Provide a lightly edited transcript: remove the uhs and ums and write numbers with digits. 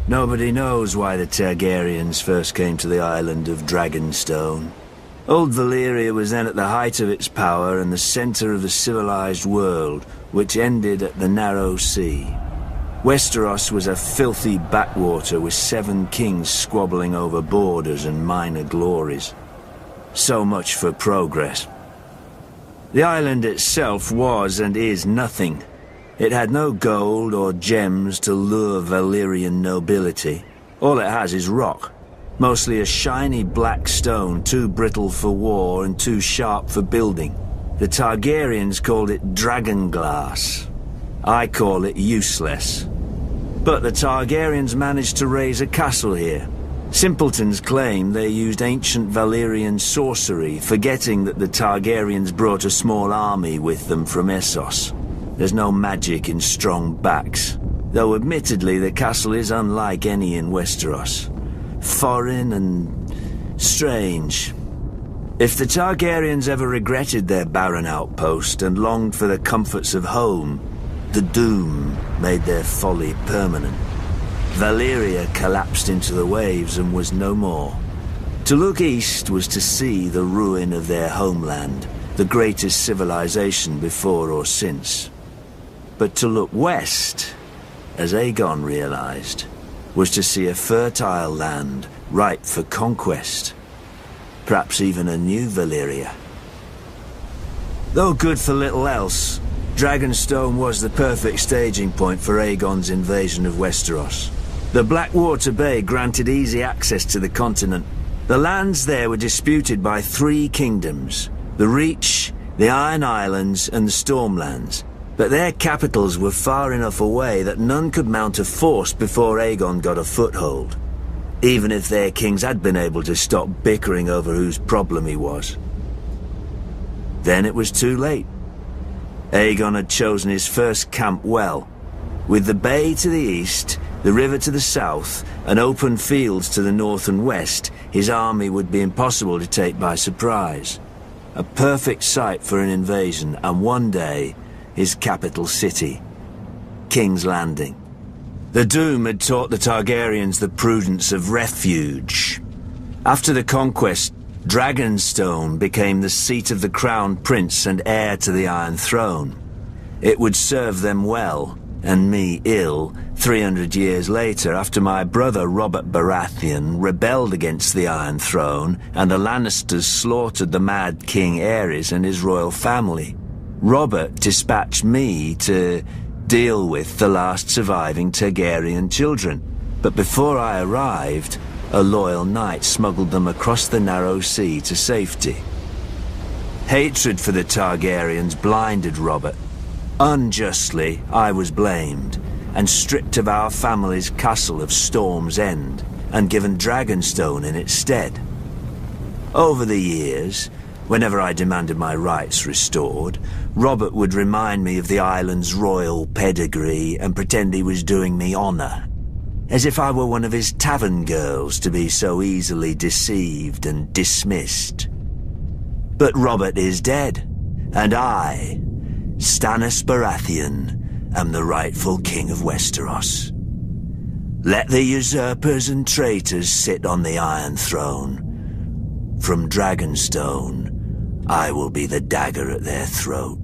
Nobody knows why the Targaryens first came to the island of Dragonstone. Old Valyria was then at the height of its power and the center of the civilized world, which ended at the Narrow Sea. Westeros was a filthy backwater with 7 kings squabbling over borders and minor glories. So much for progress. The island itself was and is nothing. It had no gold or gems to lure Valyrian nobility. All it has is rock. Mostly a shiny black stone, too brittle for war and too sharp for building. The Targaryens called it dragon glass. I call it useless. But the Targaryens managed to raise a castle here. Simpletons claim they used ancient Valyrian sorcery, forgetting that the Targaryens brought a small army with them from Essos. There's no magic in strong backs, though admittedly the castle is unlike any in Westeros. Foreign and strange. If the Targaryens ever regretted their barren outpost and longed for the comforts of home, the doom made their folly permanent. Valyria collapsed into the waves and was no more. To look east was to see the ruin of their homeland, the greatest civilization before or since. But to look west, as Aegon realized, was to see a fertile land ripe for conquest. Perhaps even a new Valyria. Though good for little else, Dragonstone was the perfect staging point for Aegon's invasion of Westeros. The Blackwater Bay granted easy access to the continent. The lands there were disputed by 3 kingdoms: the Reach, the Iron Islands, and the Stormlands. But their capitals were far enough away that none could mount a force before Aegon got a foothold, even if their kings had been able to stop bickering over whose problem he was. Then it was too late. Aegon had chosen his first camp well. With the bay to the east, the river to the south, and open fields to the north and west, his army would be impossible to take by surprise. A perfect site for an invasion, and one day, his capital city, King's Landing. The Doom had taught the Targaryens the prudence of refuge. After the conquest, Dragonstone became the seat of the crowned prince and heir to the Iron Throne. It would serve them well, and me ill, 300 years later, after my brother Robert Baratheon rebelled against the Iron Throne and the Lannisters slaughtered the Mad King Aerys and his royal family. Robert dispatched me to deal with the last surviving Targaryen children, but before I arrived, a loyal knight smuggled them across the Narrow Sea to safety. Hatred for the Targaryens blinded Robert. Unjustly, I was blamed, and stripped of our family's castle of Storm's End, and given Dragonstone in its stead. Over the years, whenever I demanded my rights restored, Robert would remind me of the island's royal pedigree and pretend he was doing me honor, as if I were one of his tavern girls to be so easily deceived and dismissed. But Robert is dead, and I, Stannis Baratheon, am the rightful king of Westeros. Let the usurpers and traitors sit on the Iron Throne. From Dragonstone, I will be the dagger at their throat.